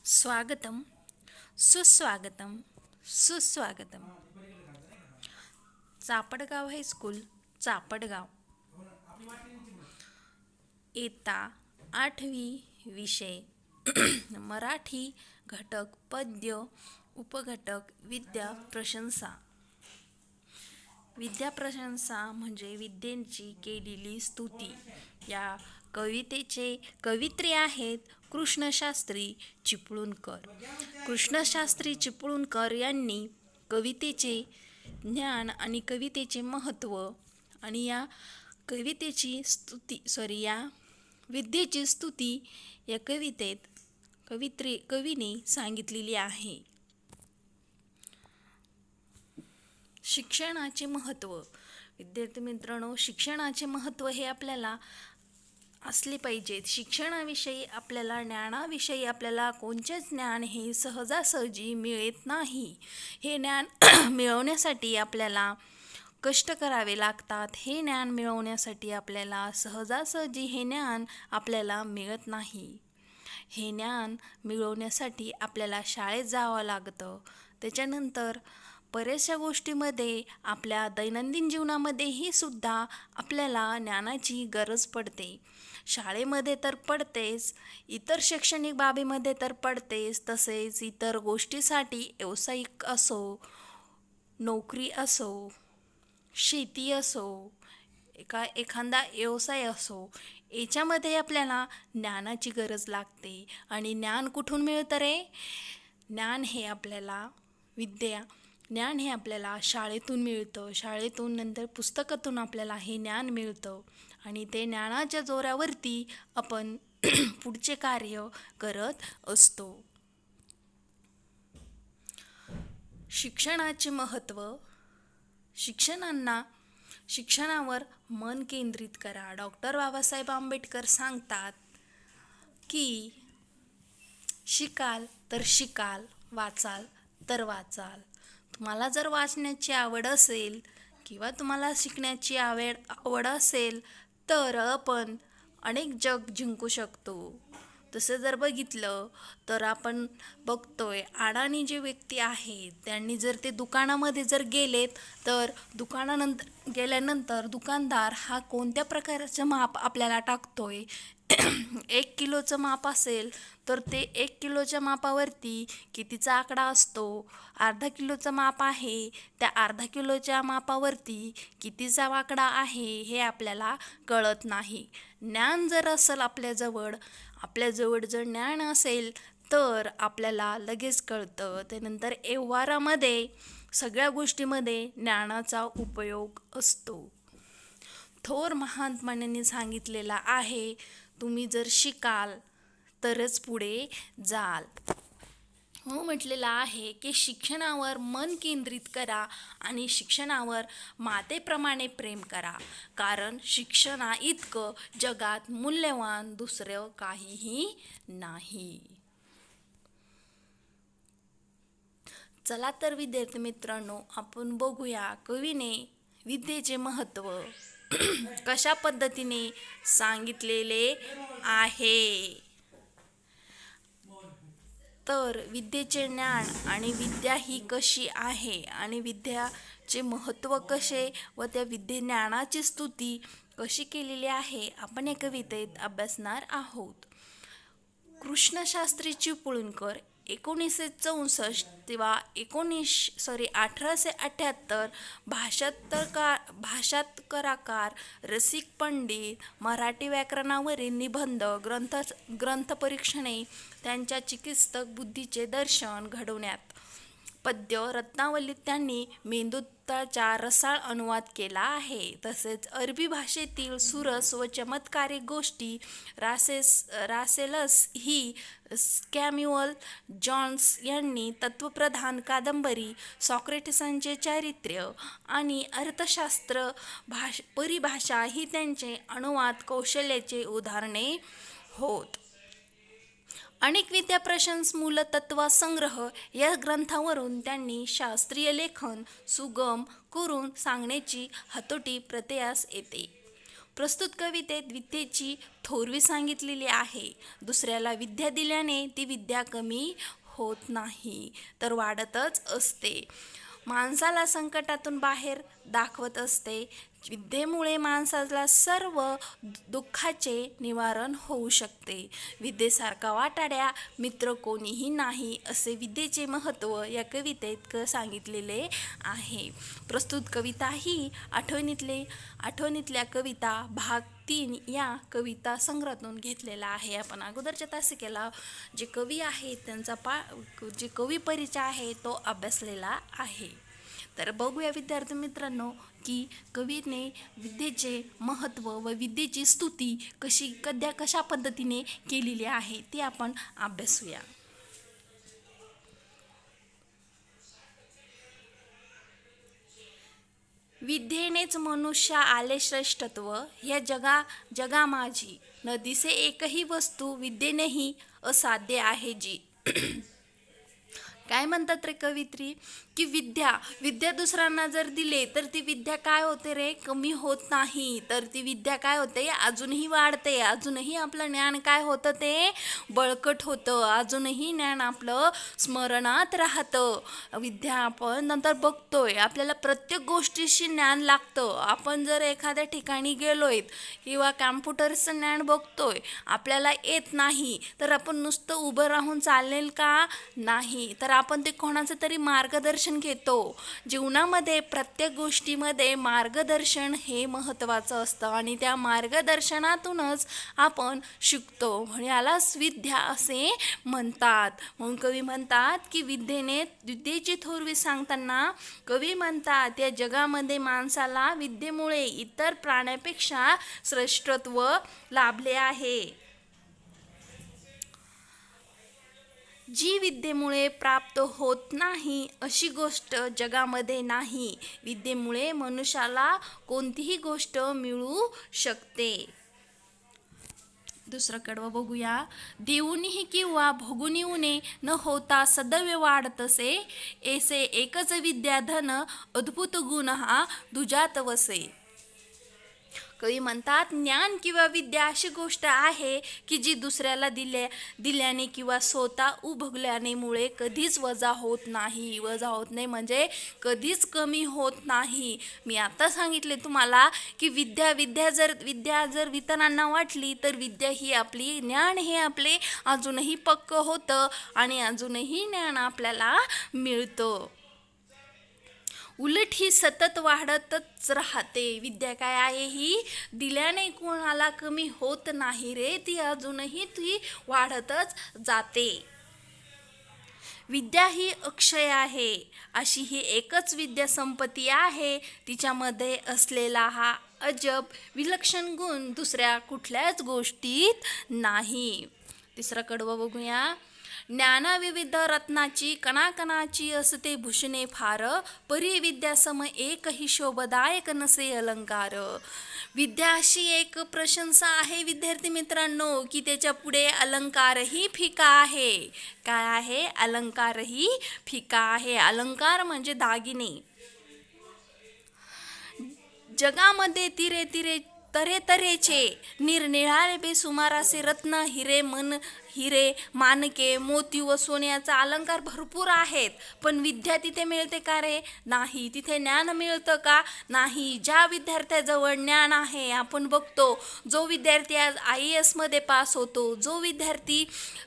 स्वागतम, सुस्वागतम, सुस्वागतम. चापडगाव हायस्कूल, चापडगाव. इयत्ता 8वी. विषय मराठी. घटक पद्य, उपघटक विद्या प्रशंसा. विद्या प्रशंसा म्हणजे विद्येची केलेली स्तुती. या कवितेचे कवित्री आहेत कृष्णशास्त्री चिपळूणकर. कृष्णशास्त्री चिपळूणकर यांनी कवितेचे ज्ञान आणि कवितेचे महत्त्व आणि या विद्येची स्तुती या कवितेत कवीने सांगितलेली आहे. शिक्षणाचे महत्त्व. विद्यार्थी मित्रांनो, शिक्षणाचे महत्त्व हे आपल्याला असले पाहिजेत. शिक्षणाविषयी आपल्याला ज्ञानाविषयी आपल्याला कोणतेच ज्ञान हे सहजासहजी मिळत नाही. हे ज्ञान मिळवण्यासाठी आपल्याला कष्ट करावे लागतात. हे ज्ञान मिळवण्यासाठी आपल्याला सहजासहजी हे ज्ञान आपल्याला मिळत नाही. हे ज्ञान मिळवण्यासाठी आपल्याला शाळेत जावं लागतं. त्याच्यानंतर बऱ्याचशा गोष्टीमध्ये आपल्या दैनंदिन जीवनामध्येही सुद्धा आपल्याला ज्ञानाची गरज पडते. शाळेमध्ये तर पडतेच, इतर शैक्षणिक बाबीमध्ये तर पडतेच, तसेच इतर गोष्टीसाठी व्यावसायिक असो, नोकरी असो, शेती असो, एखादा व्यवसाय असो, याच्यामध्ये आपल्याला ज्ञानाची गरज लागते. आणि ज्ञान कुठून मिळतं रे? ज्ञान हे आपल्याला शाळेतून मिळतं. शाळेतून नंतर पुस्तकातून आपल्याला हे ज्ञान मिळतं आणि ते ज्ञानाच्या जोरावरती आपण पुढचे कार्य करत असतो. शिक्षणाचे महत्त्व. शिक्षणावर मन केंद्रित करा. डॉक्टर बाबासाहेब आंबेडकर सांगतात की शिकाल तर शिकाल, वाचाल तर वाचाल. तुम्हाला जर वाचण्याची आवड असेल किंवा तुम्हाला शिकण्याची आवड असेल तर आपण अनेक जग जिंकू शकतो. तसं जर बघितलं तर आपण बघतोय अडाणी जे व्यक्ती आहेत त्यांनी जर ते दुकानामध्ये जर गेलेत तर दुकानानंतर गेल्यानंतर दुकानदार हा कोणत्या प्रकारचं माप आपल्याला टाकतोय 1 किलोचं माप असेल तर ते 1 किलोच्या मापावरती कितीचा आकडा असतो, अर्धा किलोचं माप आहे त्या अर्धा किलोच्या मापावरती कितीचा आकडा आहे हे आपल्याला कळत नाही. ज्ञान जर असेल आपल्याजवळ जर ज्ञान असेल तर आपल्याला लगेच कळतं. त्यानंतर व्यवहारामध्ये सगळ्या गोष्टीमध्ये ज्ञानाचा उपयोग असतो. थोर महात्म्यांनी सांगितलेला आहे, तुम्ही जर शिकाल तरच पुढे जाल. म्हटलेलं आहे की शिक्षणावर मन केंद्रित करा आणि शिक्षणावर मातेप्रमाणे प्रेम करा, कारण शिक्षणा इतकं जगात मूल्यवान दुसरं काहीही नाही. चला तर विद्यार्थी मित्रांनो, आपण बघूया कवीने विद्येचे महत्त्व कशा पद्धतीने सांगितलेले आहे. तर विद्येचे ज्ञान आणि विद्या ही कशी आहे आणि विद्याचे महत्त्व कसे व त्या ज्ञानाची स्तुती कशी केलेली आहे आपण या कवितेत अभ्यासणार आहोत. कृष्णशास्त्री चिपळूणकर 1964 किंवा 1878 भाषांतरकार, रसिक पंडित, मराठी व्याकरणावरील निबंध, ग्रंथपरीक्षणे, त्यांच्या चिकित्सक बुद्धीचे दर्शन घडवण्यात पद्य रत्नावलीत त्यांनी मेघदूताचा रसाळ अनुवाद केला आहे. तसेच अरबी भाषेतील सुरस व चमत्कारिक गोष्टी रासेलस ही सॅम्युअल जॉन्स यांनी तत्वप्रधान कादंबरी, सॉक्रेटिसांचे चारित्र्य आणि अर्थशास्त्र परिभाषा ही त्यांचे अनुवाद कौशल्याचे उदाहरणे होत. अनेक विद्या प्रशंस मूलतत्व संग्रह या ग्रंथावरून त्यांनी शास्त्रीय लेखन सुगम करून सांगण्याची हातोटी प्रत्ययास येते. प्रस्तुत कवितेत विद्येची थोरवी सांगितलेली आहे. दुसऱ्याला विद्या दिल्याने ती विद्या कमी होत नाही तर वाढतच असते. माणसाला संकटातून बाहेर दाखवत असते. विद्येमुळे माणसाला सर्व दुःखाचे निवारण होऊ शकते. विद्येसारखा वाटाड्या मित्र कोणीही नाही असे विद्येचे महत्त्व या कवितेत सांगितलेले आहे. प्रस्तुत कविता ही आठवणीतल्या कविता भाग 3 या कविता संग्रहातून घेतलेला आहे. आपण अगोदरच्या तासिकेला जे कवी आहेत त्यांचा जे कवी परिचय आहे तो अभ्यासलेला आहे. तर बघूया विद्यार्थी मित्रांनो की कवीने विद्येचे महत्त्व व विद्येची स्तुती कशा पद्धतीने केलेली आहे ते आपण अभ्यासूया. विद्येनेच मनुष्य आले श्रेष्ठत्व या जगा माझी न दिसे एकही वस्तू विद्येनेही असाध्य आहे जी. काय म्हणतात रे कवित्री की विद्या दुसऱ्यांना जर दिले तर ती विद्या काय होते रे, कमी होत नाही तर ती विद्या काय होते, अजूनही वाढते. अजूनही आपलं ज्ञान काय होतं ते बळकट होतं. अजूनही ज्ञान आपलं स्मरणात राहतं. विद्या आपण नंतर बघतोय आपल्याला प्रत्येक गोष्टीशी ज्ञान लागतं. आपण जर एखाद्या ठिकाणी गेलोय किंवा कॅम्प्युटरचं ज्ञान बघतोय आपल्याला येत नाही तर आपण नुसतं उभं राहून चालेल का, नाही तर आपण ते कोणाचं तरी मार्गदर्शन घेतो. जीवनामध्ये प्रत्येक गोष्टीमध्ये मार्गदर्शन हे महत्त्वाचं असतं आणि त्या मार्गदर्शनातूनच आपण शिकतो. यालाच विद्या असे म्हणतात. म्हणून कवी म्हणतात की विद्येची थोरवी सांगताना कवी म्हणतात या जगामध्ये माणसाला विद्येमुळे इतर प्राण्यापेक्षा श्रेष्ठत्व लाभले आहे. जी विद्येमुळे प्राप्त होत नाही अशी गोष्ट जगामध्ये नाही. विद्येमुळे मनुष्याला कोणतीही गोष्ट मिळू शकते. दुसरं कडवं बघूया. देऊनही किंवा भोगून येऊने न होता सदैव वाढतसे ऐसे एकच विद्याधन अद्भुत गुण हा दुजात वसे. कवी म्हणतात ज्ञान किंवा विद्या अशी गोष्ट आहे की जी दुसऱ्याला दिल्याने किंवा स्वतः उभगल्यानेमुळे कधीच वजा होत नाही. वजा होत नाही म्हणजे कधीच कमी होत नाही. मी आता सांगितले तुम्हाला की विद्या जर इतरांना वाटली तर विद्या ही आपली ज्ञान हे आपले अजूनही पक्क होतं आणि अजूनही ज्ञान आपल्याला मिळतं. उलट ही सतत वाढतच राहते. विद्या काय आहे, ही दिल्याने कोणाला कमी होत नाही रे, ती अजूनही ती वाढतच जाते. विद्या ही अक्षय आहे. अशी ही एकच विद्या संपत्ती आहे. तिच्यामध्ये असलेला हा अजब विलक्षण गुण दुसऱ्या कुठल्याच गोष्टीत नाही. तिसरं कडवं बघूया. ज्ञाना विविध रत्नाची कणाकणाची असते भूषणे फार परी विद्या सम एकही शोभदायक नसे अलंकार. विद्या अशी एक प्रशंसा आहे विद्यार्थी मित्रांनो की त्याच्या पुढे अलंकारही फिका आहे. काय आहे, अलंकारही फिका आहे. अलंकार म्हणजे दागिने. जगामध्ये तिरे तऱ्हेचे निरनिराळे बेसुमार असे रत्न हिरे माणके मोती व सोन्याचा अलंकार भरपूर आहेत. पण विद्या तिथे मिळते का रे, नाही. तिथे ज्ञान मिळतं का, नाही. ज्या विद्यार्थ्याजवळ ज्ञान आहे, आपण बघतो जो विद्यार्थी आज IAS मध्ये पास होतो, जो विद्यार्थी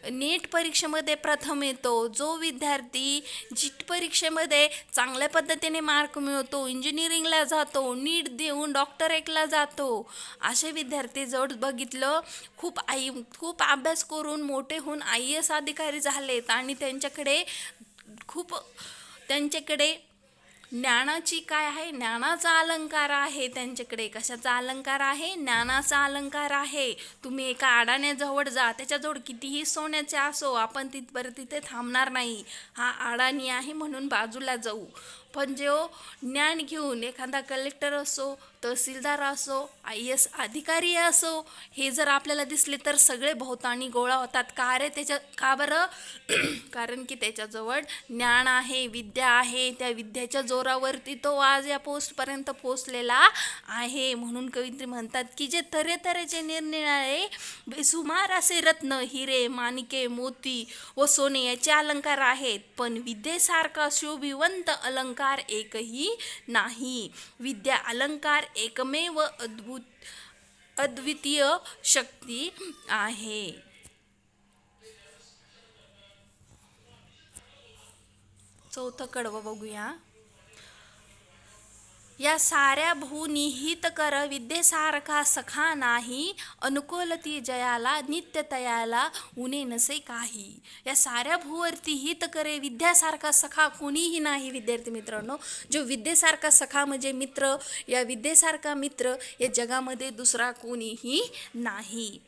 नीट परीक्षेमध्ये प्रथम येतो, जो विद्यार्थी जीट परीक्षेमध्ये चांगल्या पद्धतीने मार्क मिळवतो, इंजिनिअरिंगला जातो, नीट देऊन डॉक्टरेटला जातो, असे विद्यार्थी जवळ बघितलं खूप अभ्यास करून मोठे होऊन IAS अधिकारी झालेत आणि त्यांच्याकडे ज्ञानाची काय आहे, ज्ञानाचा अलंकार आहे. त्यांच्याकडे कशाचा अलंकार आहे, ज्ञानाचा अलंकार आहे. तुम्ही एका अडाण्याजवळ जा, त्याच्याजवळ कितीही सोन्याचे असो, आपण तिथे थांबणार नाही. हा अडाणी आहे म्हणून बाजूला जाऊ. पण जो ज्ञान घेऊन एखादा कलेक्टर असो, तहसीलदार असो, IAS अधिकारी असो, हे जर आपल्याला दिसले तर सगळे भोवतानी गोळा होतात. का बरं? कारण की त्याच्याजवळ ज्ञान आहे, विद्या आहे. त्या विद्याच्या जोरावरती तो आज या पोस्टपर्यंत पोचलेला आहे. म्हणून कवयित्री म्हणतात की जे तऱ्हेतऱ्हेचे निरनिराळे बेसुमार असे रत्न, हिरे, माणिके, मोती व सोने याचे अलंकार आहेत, पण विद्येसारखा शोभिवंत अलंकार एकही नाही. विद्या अलंकार एकमेव अद्वितीय शक्ती आहे. चौथं कडवं बघूया. या साऱ्या भूनिहित कर विद्येसारखा सखा नाही, अनुकूलती जयाला नित्य तयाला उणे नसे काही. या साऱ्या भूवरती हित करे विद्यासारखा सखा कोणीही नाही. विद्यार्थी मित्रांनो, जो विद्येसारखा सखा म्हणजे मित्र, या विद्येसारखा मित्र या जगामध्ये दुसरा कोणीही नाही.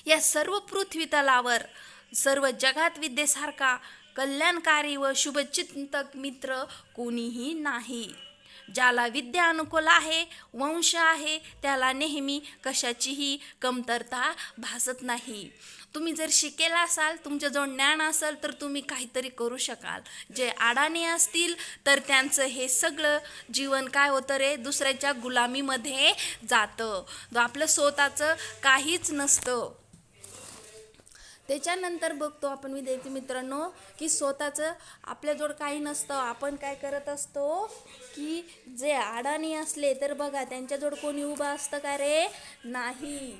या सर्व पृथ्वी तलावर सर्व जगात विद्येसारखा कल्याणकारी व शुभचिंतक मित्र कोणीही नाही. ज्याला विद्या अनुकूल आहे, वंश आहे, त्याला नेहमी कशाचीही कमतरता भासत नाही. तुम्ही जर शिकेला असाल, तुमच्याजवळ ज्ञान असेल तर तुम्ही काहीतरी करू शकाल. जे अडाणी असतील तर त्यांचं हे सगळं जीवन काय होतं रे, दुसऱ्याच्या गुलामीमध्ये जातं. आपलं स्वतःचं काहीच नसतं. त्याच्यानंतर बघतो आपण विद्यार्थी मित्रांनो की स्वतःचं आपल्याजवळ काही नसतं. आपण काय करत असतो की जे अडाणी असले तर बघा त्यांच्याजवळ कोणी उभं असतं का रे? नाही.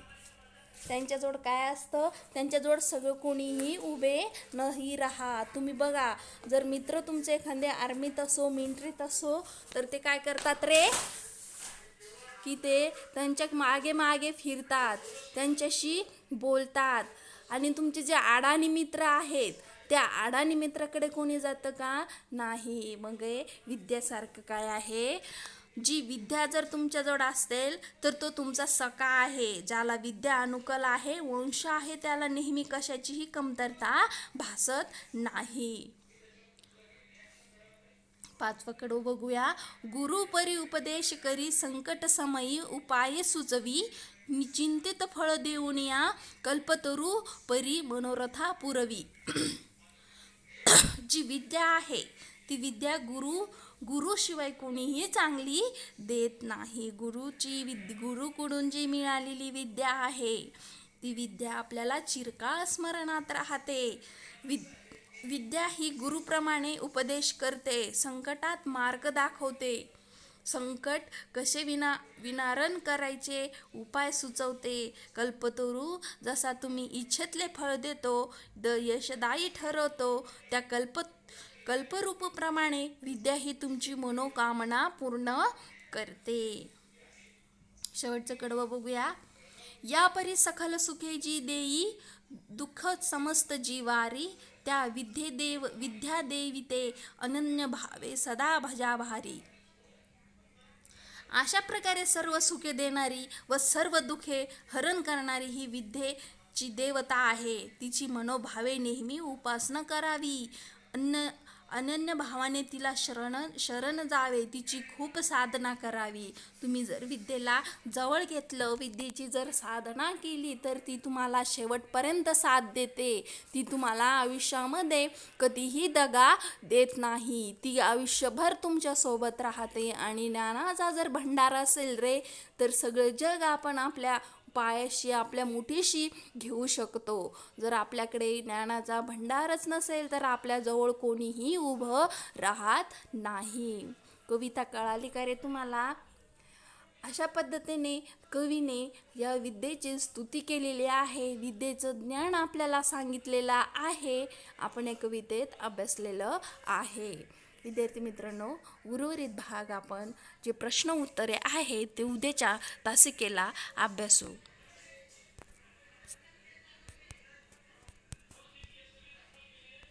त्यांच्याजवळ काय असतं? त्यांच्याजवळ सगळं कोणीही उभे नाही राहत. तुम्ही बघा, जर मित्र तुमचे एखाद्या आर्मीत असो, मिलिटरीत असो, तर ते काय करतात रे की ते त्यांच्या मागे मागे फिरतात, त्यांच्याशी बोलतात. आणि तुमचे जे अडाणी मित्र आहेत त्या अडाणी मित्राकडे कोणी जातं का? नाही. मग विद्यासारखं काय आहे? जी विद्या जर तुमच्याजवळ असेल तर तो तुमचा सखा आहे. ज्याला विद्या अनुकूल आहे, वंश आहे, त्याला नेहमी कशाचीही कमतरता भासत नाही. पाचवं बघूया. गुरु परी उपदेश करी संकट समयी उपाय सुचवी, चिंतित फळ देऊन या कल्पतरू परी मनोरथा पुरवी. जी विद्या आहे ती विद्या गुरुशिवाय कोणीही चांगली देत नाही. गुरुकडून जी मिळालेली विद्या आहे ती विद्या आपल्याला चिरकाळ स्मरणात राहते. विद्या ही गुरुप्रमाणे उपदेश करते, संकटात मार्ग दाखवते, संकट कसे विनारण करायचे उपाय सुचवते. कल्पतरू जसा तुम्ही इच्छेतले फळ देतो, यशदायी ठरवतो, त्या कल्परूपप्रमाणे विद्या ही तुमची मनोकामना पूर्ण करते. शेवटचं कडवं बघूया. या परी सखल सुखे जी देई, दुःख समस्त जीवारी, त्या विद्या देविते अनन्य भावे सदा भजा भारी. अशा प्रकारे सर्व सुखे देणारी व सर्व दुःखे हरण करणारी ही विद्येची देवता आहे. तिची मनोभावे नेहमी उपासना करावी. अनन्य भावाने तिला शरण जावे, तिची खूप साधना करावी. तुम्ही जर विद्येला जवळ घेतलं, विद्येची जर साधना केली तर ती तुम्हाला शेवटपर्यंत साथ देते. ती तुम्हाला आयुष्यामध्ये कधीही दगा देत नाही. ती आयुष्यभर तुमच्या सोबत राहते. आणि ज्ञानाचा जर भंडार असेल रे तर सगळं जग आपण आपल्या पायाशी, आपल्या मुठीशी घेऊ शकतो. जर आपल्याकडे ज्ञानाचा भंडारच नसेल तर आपल्याजवळ कोणीही उभं राहत नाही. कविता कळाली का रे तुम्हाला? अशा पद्धतीने कवीने या विद्येची स्तुती केलेली आहे. विद्येचं ज्ञान आपल्याला सांगितलेलं आहे. आपण या कवितेत अभ्यासलेलं आहे. विद्यार्थी मित्रांनो, उर्वरित भाग आपण जे प्रश्न उत्तरे आहेत ते उद्याच्या तासिकेला अभ्यासू.